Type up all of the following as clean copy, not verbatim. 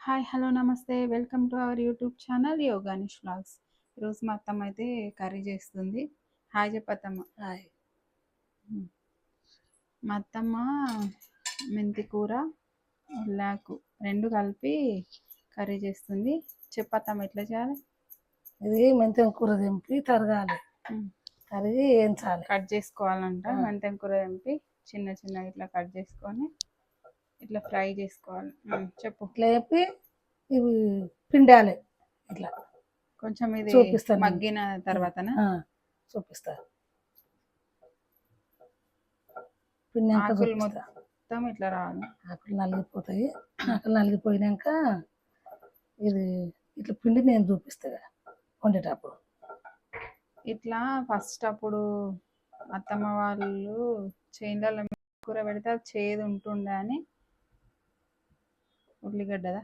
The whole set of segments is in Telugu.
హాయ్! హలో! నమస్తే. Welcome to our YouTube channel Yoganish vlogs. ఈరోజు మా అత్తమ్మ అయితే కర్రీ చేస్తుంది. హాయ్ చెప్పు అత్తమ్మ. హాయ్. హ్మ్. మా అత్తమ్మ మెంతి కూర, ఉల్లాకు 2 కలిపి కర్రీ చేస్తుంది. చెప్పు అత్తమ్మ ఎట్లా చేయాలి? ఇది మెంతెం కూర తెంపి తరగాలి, తరిగి వేయించాలి. కట్ చేసుకోవాలంట. మెంతెం కూర తెంపి చిన్న చిన్నగా ఇట్లా కట్ చేసుకొని ఇట్లా ఫ్రై చేసుకోవాలి. చెప్పు. ఇట్లా చెప్పి ఇవి పిండాలి. ఇట్లా కొంచెం ఇది చూపిస్తాను మగ్గిన తర్వాతనా? చూపిస్తా. పిండాక ఆకులు చూపిస్తా. మొత్తం ఇట్లా రావాలి. ఆకులు నలిగిపోతాయి. ఆకులు నలిగిపోయినాక ఇది ఇట్లా పిండి నేను చూపిస్తా వండేటప్పుడు. ఇట్లా ఫస్ట్ అప్పుడు అత్తమ్మ వాళ్ళు చేనులలో కూర పెడితే అది చేదు ఉంటుండే అని ఉల్లిగడ్డదా.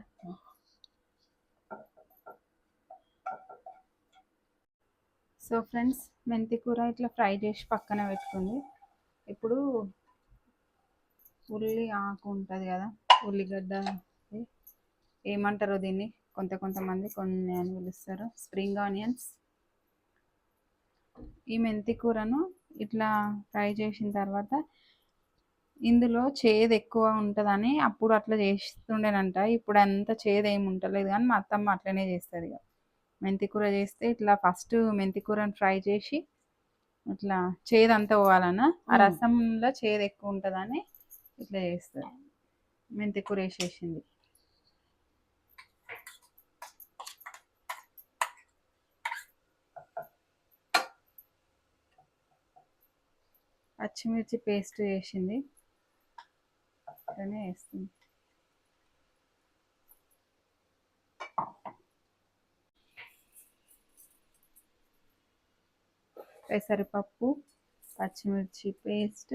సో ఫ్రెండ్స్, మెంతి కూర ఇట్లా ఫ్రై చేసి పక్కన పెట్టుకుంది. ఇప్పుడు ఉల్లి ఆకు ఉంటుంది కదా, ఉల్లిగడ్డ ఏమంటారో దీన్ని కొంతమంది కొన్ని అని పిలుస్తారు, స్ప్రింగ్ ఆనియన్స్. ఈ మెంతి కూరను ఇట్లా ఫ్రై చేసిన తర్వాత ఇందులో చేదు ఎక్కువ ఉంటుందని అప్పుడు అట్లా చేస్తుండేనంట. ఇప్పుడు అంత చేదు ఏమి ఉండలేదు, కానీ మా అత్తమ్మ అట్లనే చేస్తుంది. ఇక మెంతి కూర చేస్తే ఇట్లా ఫస్ట్ మెంతి కూరని ఫ్రై చేసి ఇట్లా చేదు అంతా పోవాలన్నా, ఆ రసంలో చేదు ఎక్కువ ఉంటుందని ఇట్లా చేస్తుంది. మెంతి కూర వేసేసింది. పచ్చిమిర్చి పేస్ట్ వేసింది, అట్లనే వేస్తుంది. పెసరపప్పు, పచ్చిమిర్చి పేస్ట్,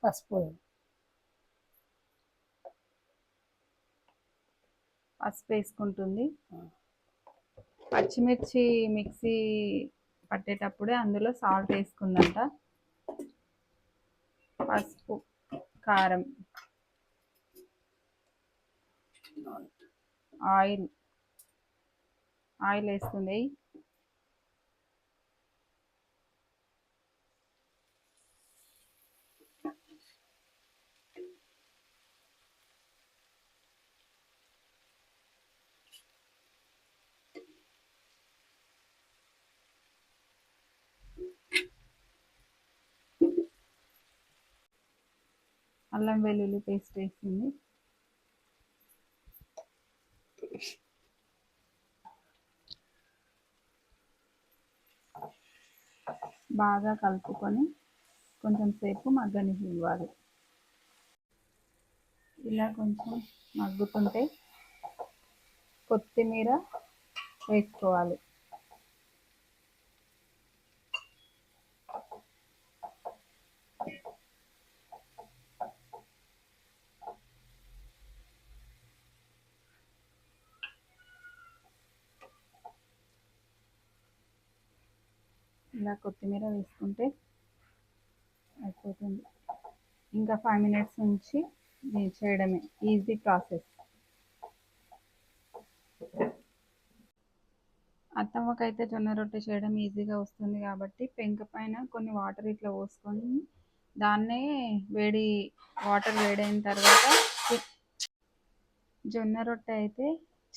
పసుపు వేసుకుంటుంది. పచ్చిమిర్చి మిక్సీ పట్టేటప్పుడే అందులో సాల్ట్ వేసుకుందంట. పసుపు, కారం, ఆయిల్ వేస్తుంది. అల్లం వెల్లుల్లి పేస్ట్ వేసింది. బాగా కలుపుకొని కొంచెం సేపు మగ్గనివ్వాలి. ఇలా కొంచెం మగ్గుతుంటే కొత్తిమీర వేసుకోవాలి. ఇలా కొత్తిమీర వేసుకుంటే అయిపోతుంది. ఇంకా 5 మినిట్స్ నుంచి చేయడమే, ఈజీ ప్రాసెస్. అత్తమ్మకైతే జొన్న రొట్టె చేయడం ఈజీగా వస్తుంది కాబట్టి పెంక పైన కొన్ని వాటర్ ఇట్లా పోసుకొని దాన్నే వాటర్ వేడైన తర్వాత జొన్న రొట్టె అయితే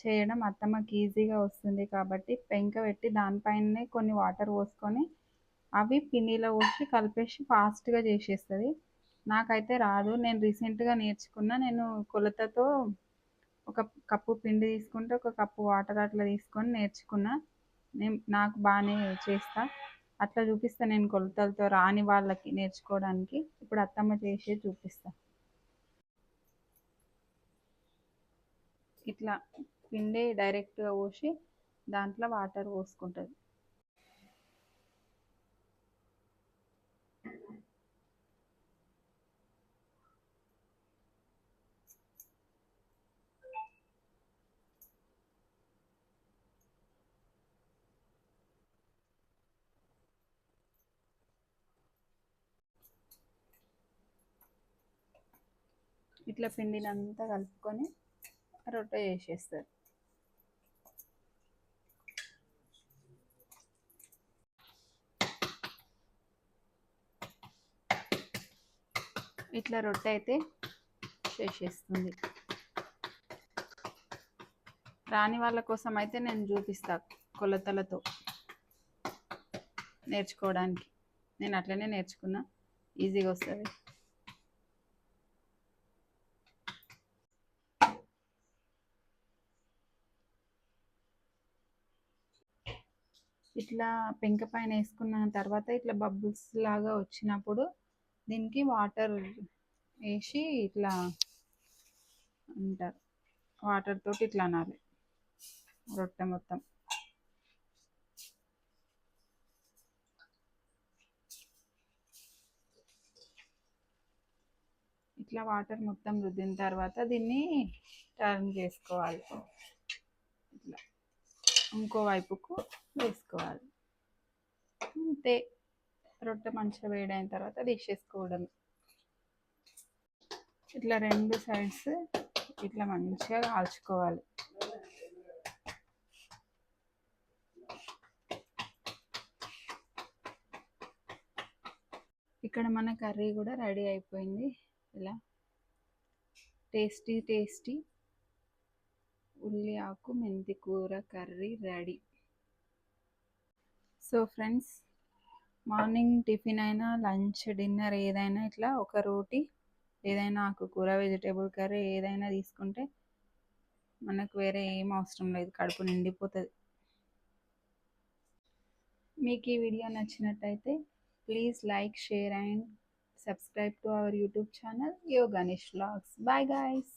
చేయడం అత్తమ్మకి ఈజీగా వస్తుంది కాబట్టి పెంక పెట్టి దానిపైనే కొన్ని వాటర్ పోసుకొని అవి పిండిలో పోసి కలిపేసి ఫాస్ట్గా చేసేస్తుంది. నాకైతే రాదు, నేను రీసెంట్గా నేర్చుకున్నా. నేను కొలతతో ఒక కప్పు పిండి తీసుకుంటే ఒక కప్పు వాటర్ అట్లా తీసుకొని నేర్చుకున్నా. నాకు బాగానే చేస్తా. అట్లా చూపిస్తా నేను కొలతలతో రాని వాళ్ళకి నేర్చుకోవడానికి. ఇప్పుడు అత్తమ్మ చేసి చూపిస్తా. ఇట్లా పిండి డైరెక్ట్గా పోసి దాంట్లో వాటర్ పోసుకుంటుంది. ఇట్లా పిండిని అంతా కలుపుకొని రొట్టె చేసేస్తారు. ఇట్లా రొట్టె అయితే చేసేస్తుంది. రాని వాళ్ళ కోసం అయితే నేను చూపిస్తా కొలతలతో నేర్చుకోవడానికి. నేను అట్లనే నేర్చుకున్నా, ఈజీగా వస్తుంది. ఇట్లా పెంక పైన వేసుకున్న తర్వాత ఇట్లా బబుల్స్ లాగా వచ్చినప్పుడు దీనికి వాటర్ వేసి ఇట్లా అంటారు, వాటర్ తోటి ఇట్లా అనాలి రొట్టె మొత్తం. ఇట్లా వాటర్ మొత్తం రుద్దిన తర్వాత దీన్ని టర్న్ చేసుకోవాలి. ఇట్లా ఇంకో వైపుకు వేసుకోవాలి. అంతే, రొట్టె మంచిగా వేడైన తర్వాత తీసేసుకోవడం. ఇట్లా రెండు సైడ్స్ ఇట్లా మంచిగా కాల్చుకోవాలి. ఇక్కడ మన కర్రీ కూడా రెడీ అయిపోయింది. ఇలా టేస్టీ టేస్టీ ఉల్లి ఆకు మెంతి కూర curry ready. So friends, morning tiffin అయినా లంచ్ డిన్నర్ ఏదైనా ఇట్లా ఒక రోటీ ఏదైనా ఆకుకూర వెజిటేబుల్ కర్రీ ఏదైనా తీసుకుంటే మనకు వేరే ఏం అవసరం లేదు, కడుపు నిండిపోతుంది. మీకు ఈ వీడియో నచ్చినట్టయితే please like, share and subscribe to our YouTube channel, Yoganish Vlogs. Bye guys.